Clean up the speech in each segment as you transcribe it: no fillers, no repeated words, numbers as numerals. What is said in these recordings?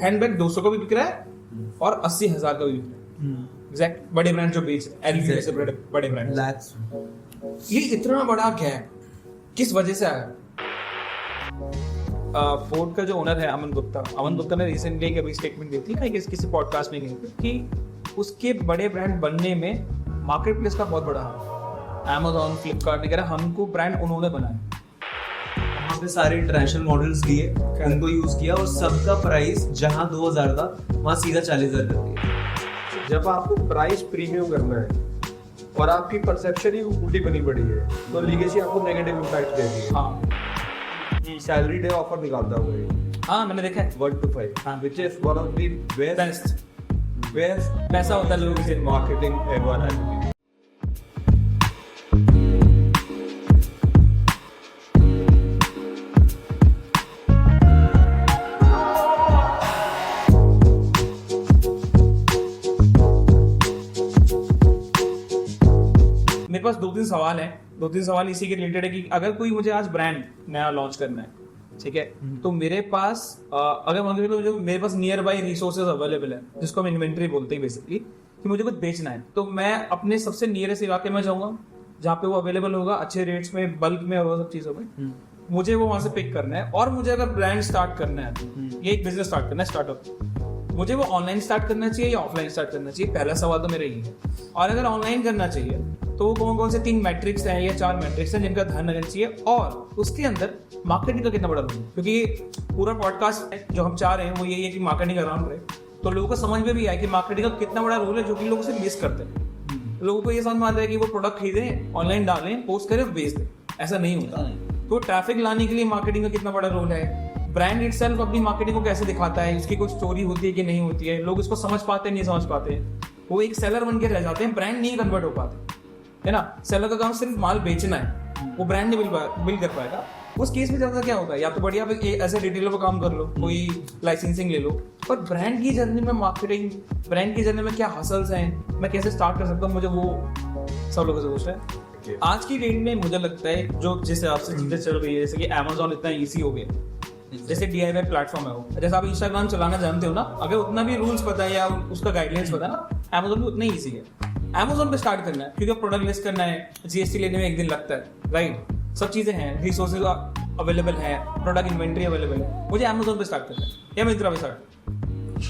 Handbag 200 का भी बिक रहा है और 80,000 का भी बिक रहा है। एग्जैक्ट बड़े ब्रांड जो बेच रहे हैं, जैसे बड़े ब्रांड। ये इतना बड़ा गैप किस वजह से आया? फोर्ड का जो ओनर है अमन गुप्ता ने रिसेंटली एक अभी स्टेटमेंट दी थी कहीं किसी पॉडकास्ट में गई थी कि उसके बड़े ब्रांड बनने में मार्केट प्लेस का बहुत बड़ा हाथ, Amazon, फ्लिपकार्ट वगैरह हमको ब्रांड उन्होंने बनाया। वहाँ पे सारे इंटरनेशनल मॉडल्स लिए, उनको यूज किया और सबका प्राइस जहाँ 2000 था वहाँ सीधा 40,000 कर दिया। जब आपको प्राइस प्रीमियम करना है और आपकी परसेप्शन ही उल्टी बनी पड़ी है तो लीगेसी आपको नेगेटिव इम्पैक्ट देती है। हाँ, सैलरी डे ऑफर निकालता हुआ है। हाँ मैंने देखा है 1 to 5, which is one of the best पैसा होता है लोगों से marketing ever has been. मेरे पास 2-3 सवाल इसी के रिलेटेड है कि अगर कोई मुझे आज ब्रांड नया लॉन्च करना है, ठीक है, तो मेरे पास अगर मान लो जो मेरे पास नियर बाई रिसोर्सेज अवेलेबल है, जिसको हम इन्वेंटरी बोलते हैं बेसिकली, कि मुझे कुछ बेचना है, तो मैं अपने सबसे नियरेस्ट इलाके में जाऊंगा जहाँ पे वो अवेलेबल होगा अच्छे रेट्स में, बल्क में और वो सब चीजों में, मुझे वो वहां से पिक करना है। और मुझे अगर ब्रांड स्टार्ट करना है, ये एक बिजनेस स्टार्ट करना है, स्टार्टअप, मुझे वो ऑनलाइन स्टार्ट करना चाहिए या ऑफलाइन स्टार्ट करना चाहिए? पहला सवाल तो मेरा यही है। और अगर ऑनलाइन करना चाहिए तो वो कौन कौन से 3 मैट्रिक्स हैं या 4 मैट्रिक्स हैं जिनका ध्यान रखना चाहिए, और उसके अंदर मार्केटिंग का कितना बड़ा रोल है? क्योंकि पूरा पॉडकास्ट जो हम चाह रहे हैं वो यही है कि मार्केटिंग अराउंड रहे, तो लोगों को समझ में भी आए कि मार्केटिंग का कितना बड़ा रोल है, जो कि लोग उसे मिस करते हैं। लोगों को ये समझ में आता है कि वो प्रोडक्ट खरीदें, ऑनलाइन डालें, पोस्ट करें और बेच दें, ऐसा नहीं होता। तो ट्रैफिक लाने के लिए मार्केटिंग का कितना बड़ा रोल है? ब्रांड इटसेल्फ अपनी मार्केटिंग को कैसे दिखाता है, इसकी कोई स्टोरी होती है कि नहीं होती है, लोग इसको समझ पाते हैं नहीं समझ पाते हैं, वो एक सेलर बन के रह जाते हैं, ब्रांड नहीं कन्वर्ट हो पाते, है ना। सेलर का काम सिर्फ माल बेचना है, वो ब्रांड नहीं बिल्ड कर पाएगा। उस केस में ज्यादा क्या होता है, या तो बढ़िया ऐसे रिटेलर पर काम कर लो, कोई लाइसेंसिंग ले लो, पर ब्रांड की जर्नी में मार्केटिंग, ब्रांड की जर्नी में क्या हसल्स हैं, मैं कैसे स्टार्ट कर सकता हूँ, मुझे वो सब लोगों से पूछ रहे हैं। आज की डेट में मुझे लगता है जो जिस हिसाब से चीजें चल रही है, जैसे कि Amazon इतना ईजी हो गया, जैसे DIY प्लेटफॉर्म है वो, जैसे आप इंस्टाग्राम चलाना जानते हो ना, अगर उतना भी रूल्स पता है या उसका गाइडलाइंस पता है ना, Amazon भी उतना ही ईजी है। Amazon पे स्टार्ट करना है क्योंकि प्रोडक्ट लिस्ट करना है, GST लेने में 1 दिन लगता है, राइट, सब चीजें हैं, रिसोर्सेज अवेलेबल है, प्रोडक्ट इन्वेंट्री अवेलेबल है, मुझे Amazon पे स्टार्ट करना है या मिंत्रा पे स्टार्ट,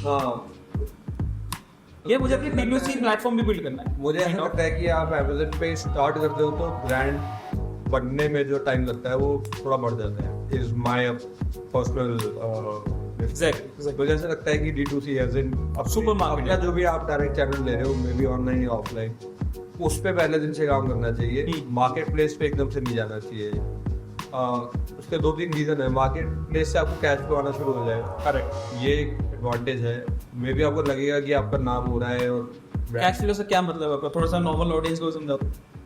हाँ, ये मुझे अपनी B2C प्लेटफॉर्म भी बिल्ड करना है। मुझे ऐसा लगता है कि आप Amazon पे स्टार्ट करते हो तो ब्रांड बनने में जो टाइम लगता है वो थोड़ा बढ़ जाता है, इज माय पर्सनल Exactly. मुझे ऐसा लगता है कि D2C एज इन अब सुपरमार्केट अपना जो भी आप डायरेक्ट चैनल ले रहे हो, मे बी ऑनलाइन या ऑफलाइन, उस पे पहले दिन से काम करना चाहिए, मार्केट प्लेस पे एकदम से नहीं जाना चाहिए। उसके 2-3 रीजन है। मार्केट प्लेस से आपको कैश फ्लो आना शुरू हो जाएगा, करेक्ट, ये एक एडवांटेज है। मे बी आपको लगेगा कि आपका नाम हो रहा है, और कैश फ्लो से क्या मतलब है आपका, थोड़ा सा नॉर्मल ऑडियंस को समझाओ।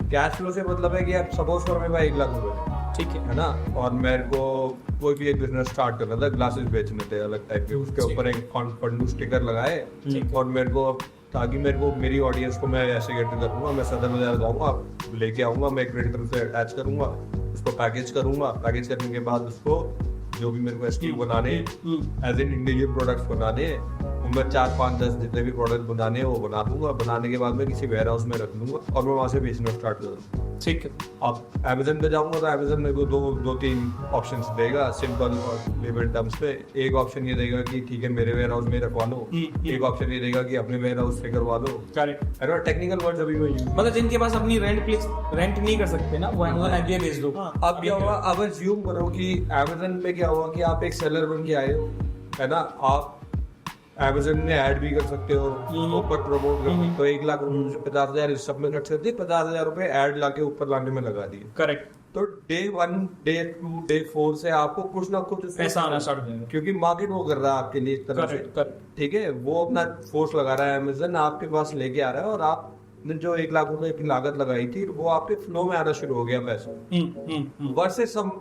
कैश फ्लो से मतलब है कि आप सपोज करो मेरे पास 1 लाख रुपए, ठीक है ना, और मेरे को कोई भी एक बिजनेस स्टार्ट करना था, ग्लासेस बेचने थे अलग टाइप के, उसके ऊपर एक फंडू स्टिकर लगाए, और मेरे को ताकि मेरे को मेरी ऑडियंस को मैं ऐसे गेट करूंगा, मैं सदर बाजार जाऊंगा, लेके आऊंगा, मैं एक प्रिंटर से अटैच करूंगा, उसको पैकेज करूंगा, पैकेज करने के बाद उसको जो भी मेरे को SKU बनाने, एज इन इंडिविजुअल प्रोडक्ट्स बनाने, उनमें 4, 5, 10 जितने भी प्रोडक्ट बनाने हैं वो बना दूंगा, बनाने के बाद मैं किसी वेयर हाउस में रख दूंगा और मैं वहाँ से बेचना स्टार्ट कर दूंगा। ठीक है, अब Amazon पे जाऊंगा तो Amazon मेरे को 2-3 ऑप्शंस देगा सिंपल और पेमेंट टर्म्स पे। एक ऑप्शन ये देगा कि ठीक है मेरे वेयर हाउस में रखवा लो, एक ऑप्शन ये देगा कि अपने वेयर हाउस से करवा लो, करेक्ट, है ना, टेक्निकल वर्ड्स अभी मैं यूज, मतलब जिनके पास अपनी रेंट नहीं कर सकते ना, वो Amazon API भेज दो। अब क्या हुआ, अब अज्यूम करो कि Amazon पे क्या हुआ कि आप एक सेलर बन के आए हो, है ना, आप Amazon में ऐड भी कर सकते हो, ऊपर प्रमोट कर सकते हो, 1 लाख रुपए से 50,000 इस सब में खर्च करते, 50,000 रुपए ऐड लाके ऊपर लाने में लगा दिए, करेक्ट, तो डे 1, डे 2, डे 4 से आपको कुछ ना कुछ पैसा आना स्टार्ट हो जाएगा, क्योंकि मार्केट वो कर रहा है आपके लिए एक तरह से, ठीक है, वो अपना फोर्स लगा रहा है, Amazon आपके पास लेके आ रहा है, और आपने जो 1 लाख रुपए की लागत लगाई थी वो आपके फ्लो में आना शुरू हो गया पैसा, वर्सेस हम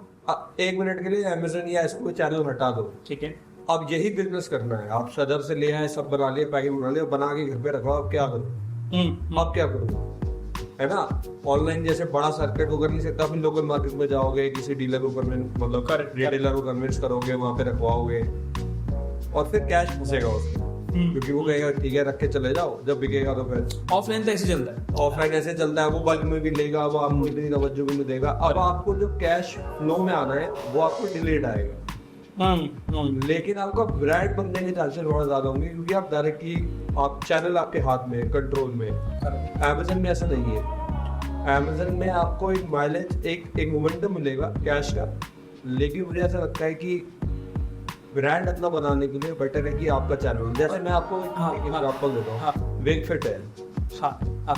1 मिनट के लिए Amazon या इसको चैनल हटा दो, ठीक है, अब यही बिजनेस करना है, आप सदर से ले आए, सब बना लिए, पैकिंग बना लिया, बना के घर पे रखो, अब क्या करो, अब क्या करो, है ना, ऑनलाइन जैसे बड़ा सर्किट वो कर नहीं सकता, फिर लोकल मार्केट में जाओगे, किसी डीलर को मतलब रिटेलर को कन्विंस करोगे, वहाँ पे रखवाओगे, और फिर कैश घुसेगा उसमें, क्योंकि वो कहेगा ठीक है रख के चले जाओ, जब बिकेगा तो फिर। ऑफलाइन तो ऐसे चलता है, ऑफलाइन ऐसे चलता है, वो बल्क में भी लेगा, वो आपको इतनी तवज्जो भी नहीं देगा। अब आपको जो कैश फ्लो में आना है वो आपको डिलेड आएगा, लेकिन आपका ब्रांड बनने के चांसेस बहुत ज्यादा होंगे, क्योंकि आप डायरेक्टली आप चैनल आपके हाथ में, कंट्रोल में। अमेजन में ऐसा नहीं है, अमेजन में आपको एक माइलेज, एक मोमेंटम मिलेगा कैश का, लेकिन मुझे ऐसा लगता है कि ब्रांड अपना बनाने के लिए बेटर है कि आपका चैनल, जैसे मैं आपको एक एग्जांपल देता हूँ, वेकफिट है।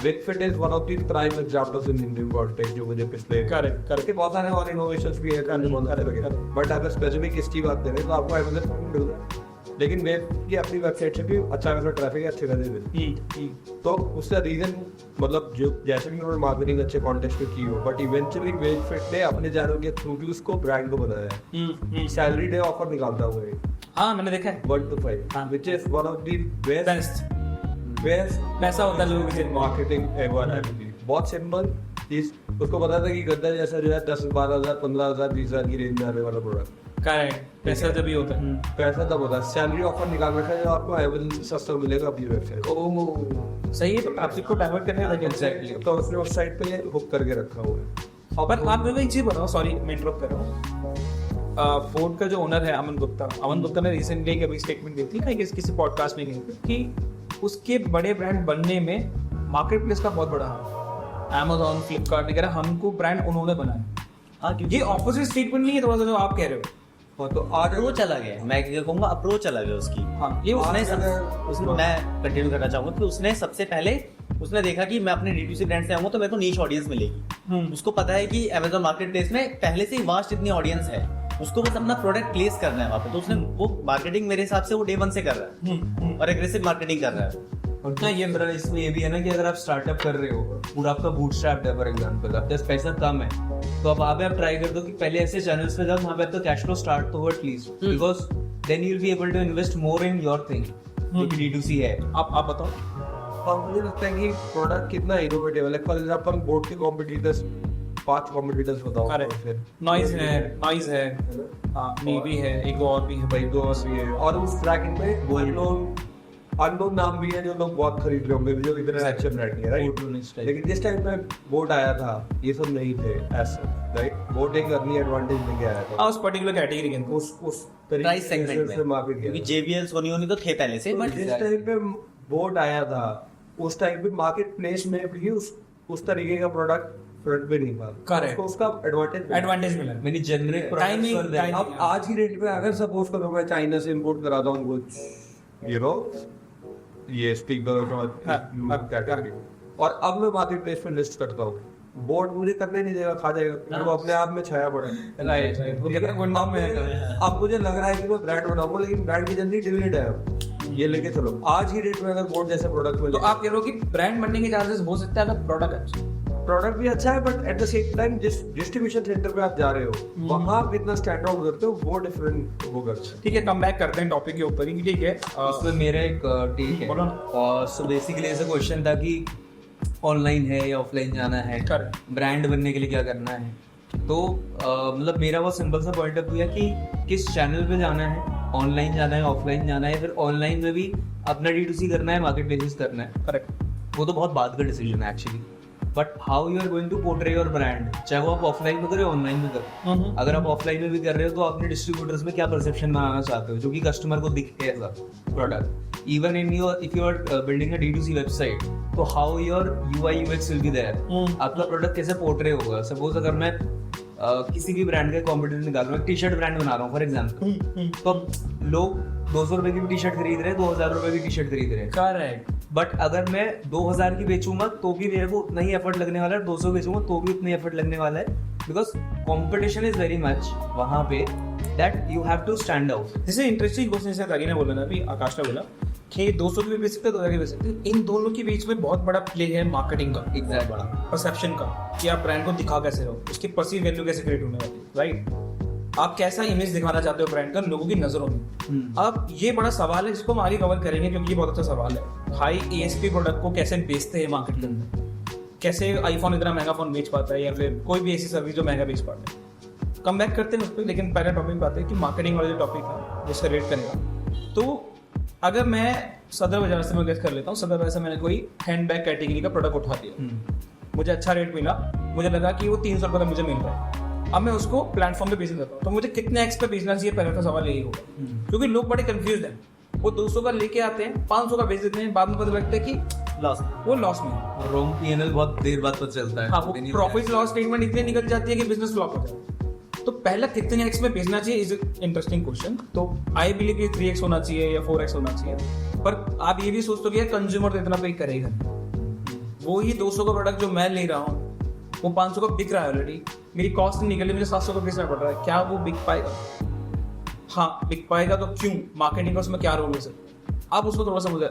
Wakefit is one of the prime examples in Indian context, जो मुझे पिछले करके बहुत सारे और इनोवेशंस भी है, करने बहुत सारे लगे, बट अगर स्पेसिफिक इसकी बात करें तो आपको अमेज़न पर मिल रहा है, लेकिन वेब की अपनी वेबसाइट से भी अच्छा खासा ट्रैफिक है, अच्छे खासे मिलती। तो उसका रीजन मतलब जो जैसे भी उन्होंने मार्केटिंग अच्छे कॉन्टेक्स्ट में की हो, बट इवेंचुअली वेकफिट ने अपने चैनल के थ्रू भी उसको ब्रांड को बनाया है। सैलरी डे ऑफर निकालता हुआ है, हाँ मैंने देखा है, 1 to 5, which is one of the best पैसा होता है लोगों के मार्केटिंग एवर है। बहुत सिंपल चीज, उसको पता था कि गद्दा जैसा जो है 10-12,000, 15,000, 20,000 की रेंज में आने वाला प्रोडक्ट। करेक्ट, पैसा तभी होता है, पैसा तब होता है। सैलरी ऑफर निकाल रखा है जो आपको अमेज़न से सस्ता मिलेगा अपनी वेबसाइट। ओह सही है, तो आप सबको डाइवर्ट करने लगे। एग्जैक्टली, तो उसने उस साइट पे हुक करके रखा हुआ है। पर आप मेरे को एक चीज बताओ, सॉरी मैं इंटरप्ट कर रहा हूँ, फोर्ड का जो ओनर है अमन गुप्ता ने रिसेंटली एक अभी स्टेटमेंट दी थी कहीं किसी पॉडकास्ट में कहीं कि उसके बड़े ब्रांड बनने में मार्केट प्लेस का बहुत बड़ा हाथ, अमेज़न, फ्लिपकार्ट वगैरह, हमको ब्रांड उन्होंने बनाया। हाँ, ये ऑपोजिट स्टेटमेंट नहीं है थोड़ा सा जो आप कह रहे हो। हाँ, तो अप्रोच चला गया, मैं क्या कहूँगा, अप्रोच चला गया उसकी। हाँ, ये उसने मैं कंटिन्यू करना चाहूँगा कि उसने सबसे पहले उसने देखा कि मैं अपने D2C ब्रांड से आऊँगा तो मेरे को नीश ऑडियंस मिलेगी। उसको पता है कि अमेज़न मार्केट प्लेस में पहले से ही वास्ट इतनी ऑडियंस है, उसको बस अपना प्रोडक्ट प्लेस करना है वहाँ पे, तो उसने वो मार्केटिंग मेरे हिसाब से वो डे 1 से कर रहा है और एग्रेसिव मार्केटिंग कर रहा है। और क्या ये मेरा इसमें ये भी है ना कि अगर आप स्टार्टअप कर रहे हो, पूरा आपका बूटस्ट्रैप्ड है फॉर एग्जांपल, आप जस्ट पैसा कम है, तो अब आप ट्राई कर दो कि पहले ऐसे चैनल्स पे जाओ वहाँ पे आपका कैश फ्लो स्टार्ट तो हो at least, because then you will be able to invest more in your thing, जो कि D2C है। आप बताओ। और मुझे लगता है कि प्रोडक्ट कितना इनोवेटिव है। फॉर एग्जांपल बोर्ड के कॉम्पिटिटर्स, 5 कॉम्पिटिटर्स बताओ। फिर नॉइज है, हाँ नीवी है, एक दो और भी है, भाई 2 और भी है, और उस ब्रैकेट में अननोन नाम भी है जो लोग बहुत खरीद रहे होंगे, जो इधर एक्शन ब्रांड है, राइट। लेकिन जिस टाइम पे बोट आया था ये सब नहीं थे ऐसे, राइट। बोट एक अर्ली एडवांटेज लेके आया था उस पर्टिकुलर कैटेगरी के उस प्राइस सेगमेंट में मार्केट क्योंकि JBL, सोनी तो थे पहले से, बट जिस टाइम पे बोट आया था उस टाइम पे मार्केट प्लेस में भी उस तरीके का प्रोडक्ट फ्रंट पे नहीं था। करेक्ट, उसका एडवांटेज मिला। मैंने जेनरिक टाइमिंग अब आज की डेट में अगर सपोज करो मैं चाइना से इंपोर्ट कराता हूँ कुछ, यू नो, ये स्पीकर और अब मैं मार्केट प्लेस पे लिस्ट करता हूँ, बोर्ड मुझे करने नहीं देगा, खा जाएगा, वो अपने आप में छाया पड़ा है, राइट। अब मुझे लग रहा है कि मैं ब्रांड बनाऊंगा, लेकिन ब्रांड की जल्दी डिलीट है, ये लेके चलो। आज की डेट में अगर बोर्ड जैसे प्रोडक्ट में, तो आप कह रहे हो कि ब्रांड बनने के चांसेस हो सकता है अगर प्रोडक्ट भी अच्छा है, but at the same time जिस डिस्ट्रीब्यूशन सेंटर पे आप जा रहे हो वहां कितना स्टैंड आउट करते हो वो डिफरेंट होगा। ठीक है, कम बैक करते हैं टॉपिक के ऊपर ही, ठीक है। उसमें मेरा एक टेक है, और सो बेसिकली ऐसा क्वेश्चन था कि ऑनलाइन है या ऑफलाइन जाना है, ब्रांड बनने के लिए क्या करना है। तो मतलब मेरा वो सिंपल सा पॉइंट ऑफ व्यू है कि किस चैनल पे जाना है, ऑनलाइन जाना है, ऑफलाइन जाना है, फिर ऑनलाइन में भी अपना D2C करना है, मार्केट प्लेसेस करना है। करेक्ट, वो तो बहुत बाद का डिसीजन है actually, but how you are going to portray your brand, चाहे वो आप ऑफलाइन में करें ऑनलाइन में करें। अगर आप ऑफलाइन में भी कर रहे हो तो अपने डिस्ट्रीब्यूटर्स में क्या परसेप्शन बनाना चाहते हो जो कि कस्टमर को दिखे as a product. Even in your if you are building a D2C website, तो how your UI UX will be there, आपका प्रोडक्ट कैसे पोर्ट्रे होगा। सपोज अगर मैं किसी भी ब्रांड का कॉम्पिटिटर निकाल रहा हूँ, टी शर्ट ब्रांड बना रहा हूँ फॉर एग्जाम्पल, तो लोग 200 रुपए की भी टी शर्ट खरीद रहे हैं, 2000 रुपए की टी शर्ट खरीद रहे हैं। करेक्ट, बट अगर मैं 2000 की बेचूंगा तो भी मेरे को उतना ही एफर्ट लगने वाला है, 200 बेचूंगा तो भी उतना ही एफर्ट लगने वाला है, because competition is very much वहां पे that you have to stand out. जैसे इंटरेस्टिंग क्वेश्चन जैसे रागी ने बोला ना, अभी आकाश ने बोला कि 200 की भी बेच सकते हैं, 2000 की बेच सकते हैं। इन दोनों के बीच में बहुत बड़ा प्ले है मार्केटिंग का, एक बहुत बड़ा परसेप्शन का, कि आप ब्रांड को दिखा कैसे रहो, उसकी परसीव वैल्यू कैसे क्रिएट होने वाली, राइट। आप कैसा इमेज दिखाना चाहते हो ब्रांड का लोगों की नजरों में। अब ये बड़ा सवाल है जिसको हम आगे कवर करेंगे, क्योंकि ये बहुत अच्छा सवाल है। हाई ASP प्रोडक्ट को कैसे बेचते हैं मार्केट के अंदर, कैसे आईफोन इतना महंगा फोन बेच पाता है, या फिर कोई भी ऐसी सर्विस जो महंगा बेच पाता है। कम बैक करते हैं उस पर, लेकिन पहले टॉपिक पे आते हैं कि मार्केटिंग वाला जो टॉपिक था जिससे रेट करेगा। तो अगर मैं सदर बाजार से मैं गेस कर लेता हूँ, सदर बाजार से मैंने कोई हैंडबैग कैटेगरी का प्रोडक्ट उठा दिया, मुझे अच्छा रेट मिला, मुझे लगा कि वो 300 रुपये का मुझे मिल रहा है, अब मैं उसको प्लेटफॉर्म पे बेचने देता हूँ, तो मुझे कितने एक्स पे बेचना चाहिए, पहले का सवाल यही होगा। क्योंकि लोग बड़े कंफ्यूज हैं, वो 200 का लेके आते हैं, 500 का बेच देते हैं, बाद में पता लगता है कि वो लॉस में है। रॉन्ग पीएनएल बहुत देर बाद पता चलता है। हाँ, वो प्रॉफिट लॉस स्टेटमेंट इतनी निकल जाती है कि बिजनेस फ्लॉप हो जाता है। तो पहला कितने एक्स में बेचना चाहिए इज इंटरेस्टिंग क्वेश्चन। तो आई बिलीव ये 3x होना चाहिए या 4x होना चाहिए, पर आप ये भी सोचते हो कि कंज्यूमर तो इतना पे करेगा, वो ही 200 का प्रोडक्ट जो मैं ले रहा हूँ वो 500 का बिक रहा है ऑलरेडी, मेरी कॉस्ट निकल मुझे 700 का बेचना पड़ रहा है, क्या वो बिक पाएगा? हाँ बिक पाएगा, तो क्यों? मार्केटिंग का उसमें क्या रोल है सर? आप उसको थोड़ा सा मुझे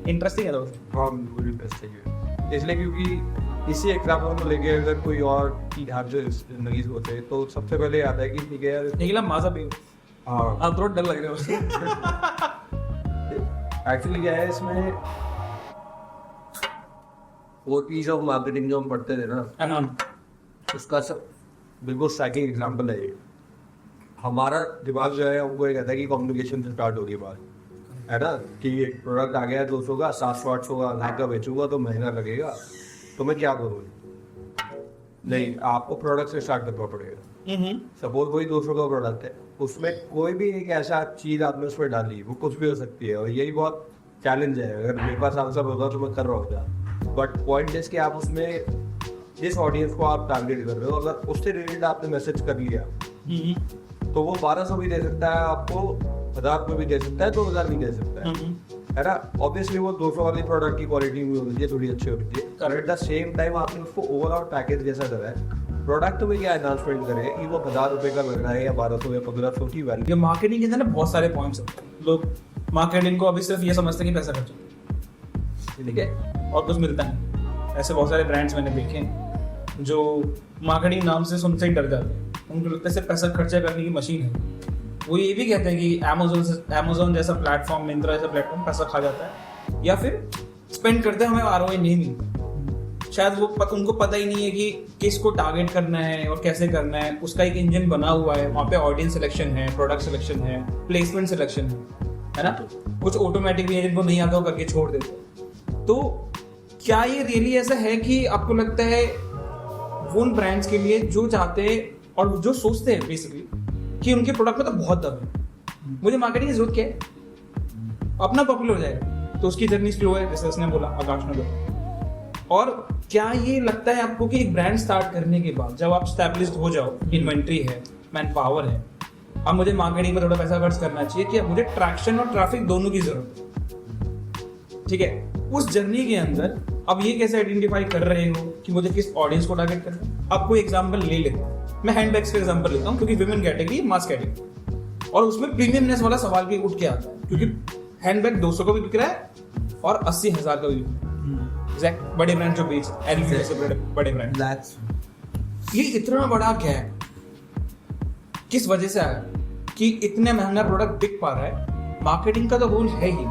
इंटरेस्टिंग है थोड़ा। हाँ बिल्कुल इंटरेस्टिंग है, इसलिए क्योंकि इसी एग्जाम्पल को लेके अगर कोई और आप जो जिंदगी से होते तो सबसे पहले आता है कि ठीक है यार, निकला माजा भी, हाँ आप थोड़ा डर लग रहे हो। एक्चुअली क्या है इसमें, वो पीस ऑफ मार्केटिंग जो हम पढ़ते थे ना, उसका सब बिल्कुल स्ट्राइकिंग एग्जाम्पल है ये। हमारा दिमाग जो है हमको ये कहता है कि कम्युनिकेशन से स्टार्ट होगी बात, है ना, कि एक प्रोडक्ट आ गया 200 का, 700-800 का, लाख का बेचूंगा तो महंगा लगेगा, तो मैं क्या करूँ? नहीं, आपको प्रोडक्ट से स्टार्ट करना पड़ेगा। सपोज कोई 200 का प्रोडक्ट है, उसमें कोई भी एक ऐसा चीज आपने उसमें डाली, वो कुछ भी हो सकती है, और यही बहुत चैलेंज है। अगर मेरे पास आंसर होता तो मैं कर रहा होता, बट पॉइंट इज कि आप उसमें जिस ऑडियंस को आप टारगेट कर रहे हो, अगर उससे रिलेटेड आपने मैसेज कर लिया तो वो 1200 भी दे सकता है आपको, 1000 रुपये भी दे सकता है, 2000 भी दे सकता है ना। ऑब्वियसली वो 200 वाली प्रोडक्ट की क्वालिटी भी होनी चाहिए, थोड़ी अच्छी होनी चाहिए। एट द सेम टाइम आपने उसको ओवरऑल पैकेज जैसा करा है, प्रोडक्ट में क्या एनाउंसमेंट करे कि वो 1000 रुपये का लग रहा है या 1200 या 1500 की वैल्यू। ये मार्केटिंग के अंदर ना बहुत सारे पॉइंट्स होते हैं, लोग मार्केटिंग को अभी सिर्फ ये समझते हैं कि पैसा खर्चो, ठीक है, और कुछ मिलता नहीं। ऐसे बहुत सारे ब्रांड्स मैंने देखे हैं जो मार्केटिंग नाम से सुनते ही डर जाते हैं, उनको लगता है सिर्फ पैसा खर्चा करने की मशीन है। वो ये भी कहते हैं कि अमेज़न जैसा प्लेटफॉर्म, मिंत्रा जैसा प्लेटफॉर्म पैसा खा जाता है, या फिर स्पेंड करते हैं हमें ROI नहीं मिलता। शायद वो उनको पता ही नहीं है कि किसको टारगेट करना है और कैसे करना है। उसका एक इंजन बना हुआ है, वहाँ पे ऑडियंस सिलेक्शन है, प्रोडक्ट सिलेक्शन है, प्लेसमेंट सिलेक्शन है ना। कुछ ऑटोमेटिक भी है जिनको नहीं आता वो करके छोड़ देते। तो क्या ये रियली ऐसा है कि आपको लगता है उन ब्रांड्स के लिए जो चाहते हैं और जो सोचते हैं बेसिकली कि उनके प्रोडक्ट में तो बहुत दम है, मुझे मार्केटिंग की जरूरत क्या है, अपना पॉपुलर हो जाएगा, तो उसकी जर्नी स्लो है, जैसे उसने बोला, आकाश ने बोला। और क्या ये लगता है आपको कि एक ब्रांड स्टार्ट करने के बाद जब आप स्टैब्लिश्ड हो जाओ, इन्वेंट्री है, मैन पावर है, अब मुझे मार्केटिंग में थोड़ा पैसा खर्च करना चाहिए कि अब मुझे ट्रैक्शन और ट्रैफिक दोनों की जरूरत है, ठीक है। उस जर्नी के अंदर अब ये कैसे आइडेंटिफाई कर रहे हो कि मुझे किस ऑडियंस को टारगेट करना है? अब कोई एग्जांपल ले लेते हैं, मैं हैंडबैग्स का एग्जांपल लेता हूँ क्योंकि विमेन कैटेगरी, मास कैटेगरी, और उसमें प्रीमियमनेस वाला सवाल भी उठ के आता है, क्योंकि हैंडबैग 200 का भी बिक रहा है और 80,000 का भी बिक रहा है। एग्जैक्ट बड़े ब्रांड जो बेच LV जैसे बड़े ब्रांड, ये इतना बड़ा गैप किस वजह से आया कि इतने महंगा प्रोडक्ट बिक पा रहा है? मार्केटिंग का तो रोल है ही।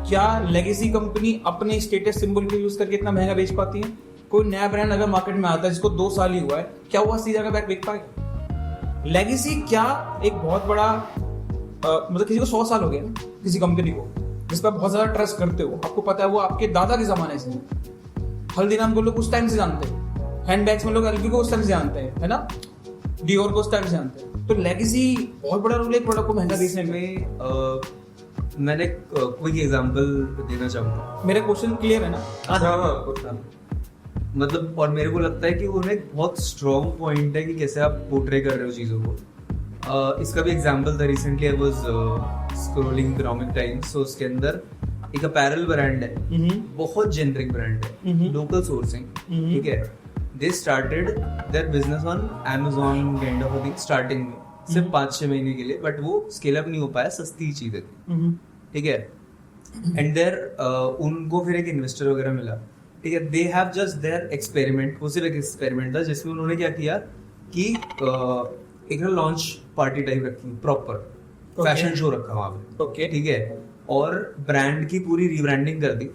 क्या लेगेसी कंपनी अपने स्टेटस सिंबल को यूज करके इतना महंगा बेच पाती है? कोई नया ब्रांड अगर मार्केट में आता है जिसको 2 साल ही हुआ है, क्या वो 80,000 का बैग बिक पाएगा? लेगेसी क्या एक बहुत बड़ा मतलब किसी को 100 साल हो गया ना, किसी कंपनी को जिस पर बहुत ज्यादा ट्रस्ट करते हो, आपको पता है वो आपके दादा के जमाने से, हल्दीराम को लोग उस टाइम से जानते हैं, हैंडबैग्स में लोग LV को उस टाइम से जानते हैं, है ना, डियोर को उस टाइम से जानते हैं। तो लेगेसी बहुत बड़ा रोल है प्रोडक्ट को महंगा बेचने में। मैंने कोई एग्जांपल देना चाहूंगा। मेरा क्वेश्चन क्लियर है ना? मतलब, और मेरे को लगता है कि वो एक बहुत स्ट्रॉन्ग पॉइंट है कि कैसे आप पोर्ट्रे कर रहे हो चीज़ों को। इसका भी एग्जांपल था, recently I was scrolling economic times, so उसके अंदर एक अपैरल ब्रांड है, बहुत जेनरिक ब्रांड है, लोकल सोर्सिंग, ठीक है। They started their business on Amazon kind of thing starting में, सिर्फ 5-6 महीने के लिए, बट वो स्केल अप नहीं हो पाया, सस्ती चीजें थी, ठीक है। एंड देयर उनको फिर एक इन्वेस्टर वगैरह मिला, ठीक है। They have just there experiment, वो सिर्फ एक एक्सपेरिमेंट था जिसमें उन्होंने क्या किया कि एक ना लॉन्च पार्टी टाइप रखी, प्रॉपर फैशन शो रखा वहां पे, ओके, ठीक है। और ब्रांड की पूरी रीब्रांडिंग कर दी,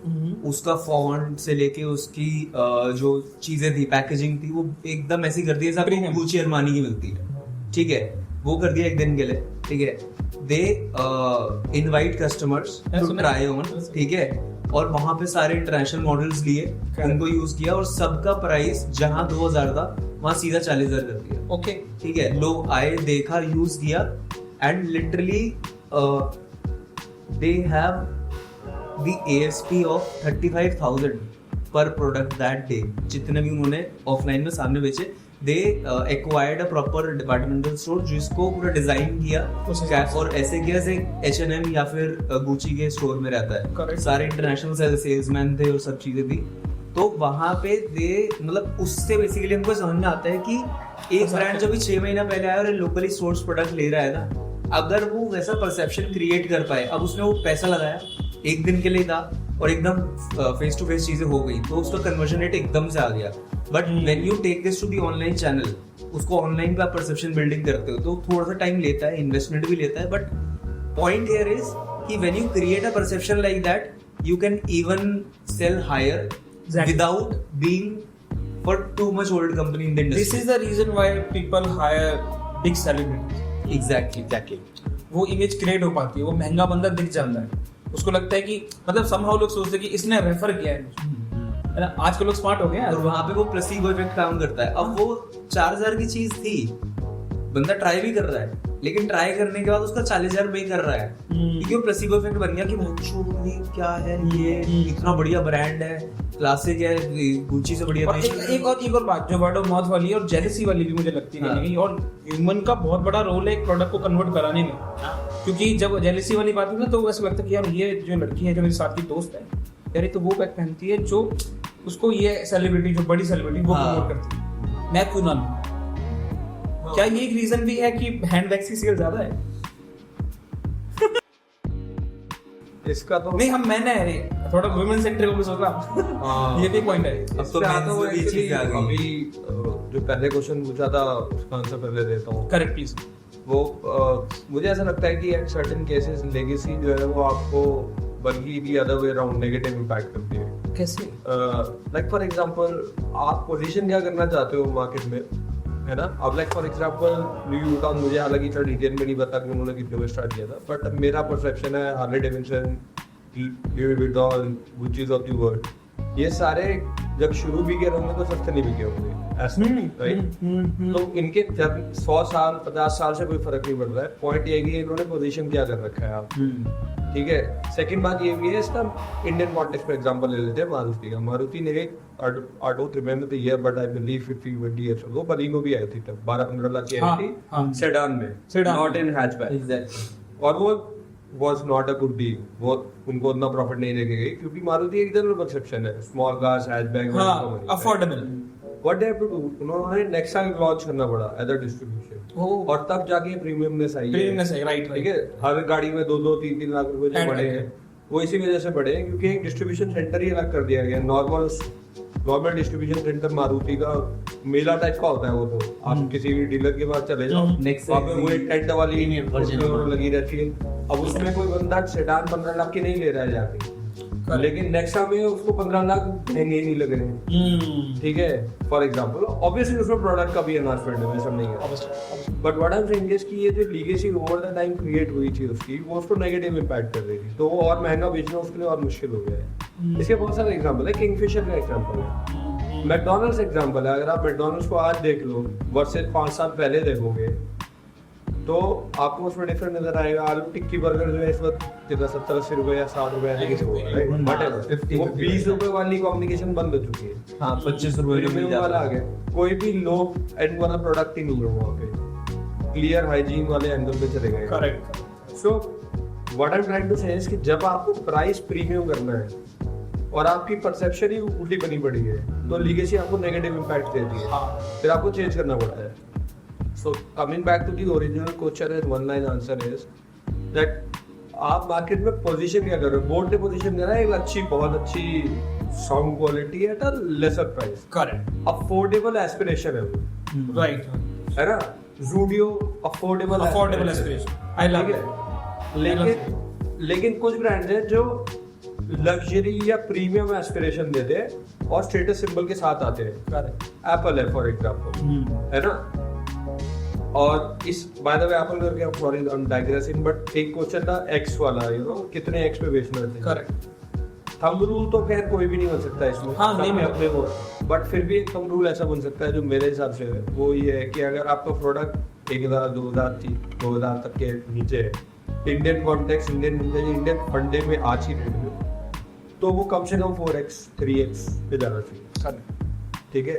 उसका फॉन्ट से लेके उसकी जो चीजें थी, पैकेजिंग थी, वो एकदम ऐसी कर दी जैसे आपको गुच्ची अरमानी की मिलती है, ठीक है। वो कर दिया एक दिन के लिए, ठीक है। They invite customers to try on, ठीक है, और वहां पे सारे इंटरनेशनल मॉडल्स लिए, उनको यूज किया और सबका प्राइस जहां 2000 था वहां सीधा 40,000 कर दिया। ओके, ठीक है, लोग आए, देखा, यूज किया and literally they have the ASP of 35,000 पर प्रोडक्ट दैट डे। जितने भी उन्होंने ऑफलाइन में सामने बेचे, दे acquired a proper departmental store जिसको पूरा डिजाइन किया और ऐसे किया जैसे H&M या फिर गुची के स्टोर में रहता है। Correct. सारे इंटरनेशनल सेल्समैन थे और सब चीजें थी, तो वहां पे दे मतलब उससे बेसिकली हमको समझ में आता है कि एक ब्रांड जब भी 6 महीना पहले आया और लोकली सोर्स प्रोडक्ट ले रहा है ना, अगर वो वैसा परसेप्शन क्रिएट कर पाए, अब उसने वो पैसा लगाया, एक दिन के लिए था और एकदम फेस टू फेस चीजें हो गई, तो उसका कन्वर्जन रेट एकदम से आ गया। But when you take this to the online channel, उसको ऑनलाइन पे आप परसेप्शन बिल्डिंग करते हो तो थोड़ा सा टाइम लेता है, इन्वेस्टमेंट भी लेता है, बट पॉइंट हियर इज कि when you create a perception like that, you can even sell higher without being for too much old company in the industry. This is the reason why people hire big celebrities. Exactly वो image create हो पाती है, वो महंगा बंदा दिख जाता है, उसको लगता है कि मतलब somehow लोग सोचते हैं कि इसने रेफर किया है ना। आज के लोग स्मार्ट हो गए हैं और वहां पे वो प्लेसिबो इफेक्ट काम करता है। अब वो 4000 की चीज थी, बंदा ट्राई भी कर रहा है, लेकिन ट्राई करने के बाद उसका 40,000 पे कर रहा है, क्योंकि वो प्लेसिबो इफेक्ट बन गया कि भाई ये क्या है, ये इतना बढ़िया ब्रांड है, क्लासिक है, गुची से बढ़िया। और एक और बात जो वर्ड ऑफ माउथ वाली है और जेलसी वाली भी मुझे लगती है नहीं, और ह्यूमन का बहुत बड़ा रोल है एक प्रोडक्ट को कन्वर्ट कराने में, क्योंकि जब जेलसी वाली बात है ना, तो वैसे लगता है कि यार ये जो लड़की है जो मेरे साथ की दोस्त है यार, ये तो वो बैग पहनती है जो उसको ये सेलिब्रिटी, जो बड़ी सेलिब्रिटी वो प्रमोट करती है, मैं क्यों ना लूं? क्या ये एक रीजन भी है कि हैंडबैग्स की सेल ज्यादा है? इसका तो नहीं, हम मैंने थोड़ा वुमेन सेक्टर को भी सोच रहा, ये भी पॉइंट है। अब तो आता हूँ ये चीज आ गई। अभी जो पहले क्वेश्चन पूछा था उसका आंसर पहले देता हूँ। Correct, please. वो मुझे ऐसा लगता है कि एट सर्टेन केसेस लेगेसी जो है वो आपको बल्कि the other way around negative impact करती है। कैसे? लाइक फॉर एग्जांपल, आप पोजीशन क्या करना चाहते हो मार्केट में, है ना? अब like for example Louie Vuitton, मुझे हालांकि इतना डिटेल में नहीं पता कि उन्होंने कितने में स्टार्ट किया था, बट मेरा परसेप्शन है Harley Davidson, Louie Vuitton, Gucci of the world, ये सारे जब शुरू भी किए होंगे तो सस्ते नहीं बिके होंगे, ऐसा राइट? तो इनके जब 100 साल 50 साल से कोई फर्क नहीं पड़ रहा है। पॉइंट ये है कि इन्होंने पोजीशन क्या कर रखा है आप, ठीक है। सेकंड बात ये भी है, इसका इंडियन कॉन्टेक्स्ट में एग्जांपल ले लेते हैं मारुति का। मारुति ने एक I don't remember the year but I believe 50-20 years ago Baleno भी आई थी तब 12-15 लाख की आई थी सेडान में, नॉट इन हैचबैक। एग्जैक्टली। और वो was not a good deal, वो उनको उतना प्रॉफिट नहीं लेके गई, क्योंकि मारुति एक जनरल परसेप्शन है small cars, hatchback, affordable. What they have to do, उन्होंने नेक्सा लॉन्च करना पड़ा एज अ डिस्ट्रीब्यूशन, और तब जाके प्रीमियमनेस आई है। प्रीमियमनेस है, राइट, ठीक है। हर गाड़ी में 2-2, 3-3 लाख रुपए जो बढ़े हैं वो इसी वजह से बढ़े हैं, क्योंकि एक डिस्ट्रीब्यूशन सेंटर ही अलग कर दिया गया। नॉर्मल डिस्ट्रीब्यूशन सेंटर मारुति का मेला टाइप का होता है वो, तो आप किसी भी डीलर के पास चले जाओ, वहाँ पे वो एक टेंट वाली वर्जन लगी रहती है। अब उसमें कोई बंदा सेडान 15 लाख की नहीं ले रहा है जाके, लेकिन नेक्सा में उसको 15 लाख महंगे नहीं लग रहे हैं, ठीक है, फॉर एग्जांपल। ऑब्वियसली उसमें प्रोडक्ट का भी एनहांसमेंट है, वैसा नहीं है, but what I am saying is कि ये जो legacy over the time create हुई थी उसकी, वो उसको नेगेटिव इंपैक्ट कर रही थी, तो वो और महंगा बेचना उसके लिए और मुश्किल हो गया है। इसके बहुत सारे एग्जांपल है, किंगफिशर का एग्जांपल है, मैकडॉनल्ड्स एग्जांपल है। अगर आप मैकडॉनल्ड्स को आज देख लो वर्सेस 5 साल पहले देखोगे तो आपको उसमें डिफरेंट नजर आएगा। आलू टिक्की बर्गर जो है इस वक्त कितना 70-80 रुपए या 60 रुपए ऐसे किसी को, वो 20 रुपए वाली कम्युनिकेशन बंद हो चुकी है। हाँ, 25 रुपए वाला आ गया, कोई भी लो एंड वाला प्रोडक्ट ही नहीं है वहाँ पे, क्लियर हाइजीन वाले एंगल पे चले गए। Correct. So what I am trying to say is कि जब आपको प्राइस प्रीमियम करना है और आपकी परसेप्शन ही उल्टी बनी पड़ी है, तो लीगेसी आपको नेगेटिव इम्पैक्ट देती है, फिर आपको चेंज करना पड़ता है। So coming back to the original question, and one line answer is that आप मार्केट में पोजीशन क्या कर रहे हो? बोर्ड ने पोजीशन करा है एक अच्छी, बहुत अच्छी sound quality at a lesser price. Correct. Affordable aspiration है वो, राइट, है ना? Zudio affordable aspiration, I love it. लेकिन कुछ ब्रांड्स हैं जो लग्जरी या प्रीमियम एस्पिरेशन देते हैं और स्टेटस सिंबल के साथ आते हैं। एप्पल है फॉर एग्जांपल, है ना? और इस बाय द वे एप्पल करके sorry I am digressing but एक क्वेश्चन था एक्स वाला कितने एक्स पे बेचना चाहिए। करेक्ट। थंब रूल तो खैर कोई भी नहीं बन सकता इसमें, हाँ, नहीं सबके अपने वो, बट फिर भी एक थंब रूल ऐसा बन सकता है जो मेरे हिसाब से है वो ये है कि अगर आपका प्रोडक्ट 1000 2000 2000 तक के नीचे है, इंडियन कॉन्टेक्स्ट इंडियन फंडे में आज ही रेट में, तो वो कम से कम 4x 3x पे जाना चाहिए। ठीक है,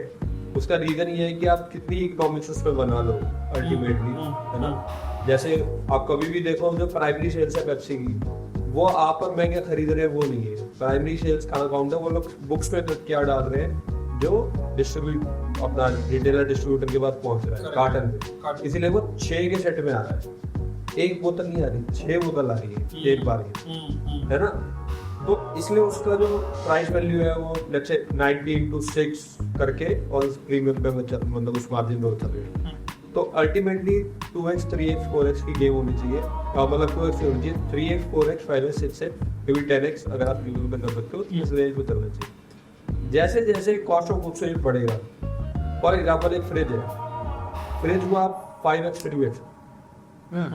उसका रीजन ये है कि आप कितनी इकोनॉमिक्स उस पर बना लो अल्टीमेटली, है ना। जैसे आप कभी भी देखो जो प्राइमरी सेल्स है पेप्सी की, वो आप और महंगे खरीद रहे हैं वो नहीं है। प्राइमरी सेल्स का अकाउंट है, वो लोग बुक्स पे क्या डाल रहे हैं जो डिस्ट्रीब्यूट अपना रिटेलर डिस्ट्रीब्यूटर के पास पहुंच रहा है कार्टन में, इसीलिए वो 6 के सेट में आ रहा है, एक बोतल नहीं आ रही, 6 बोतल आ रही है एक बार में, है ना। तो इसलिए उसका जो प्राइस वैल्यू है वो लेट्स से 90 into 6 करके और प्रीमियम पे मतलब उस मार्जिन पे चल रही है। तो अल्टीमेटली 2x 3x 4x की गेम होनी चाहिए, मतलब 2x होनी चाहिए, 3x 4x 5x 6x कभी 10x अगर आप प्रीमियम पे कर सकते हो इस रेंज में चलना चाहिए। जैसे जैसे कॉस्ट ऑफ गुड्स सोल्ड बढ़ेगा, फॉर एग्जांपल एक फ्रिज है, फ्रिज को आप 5x 3x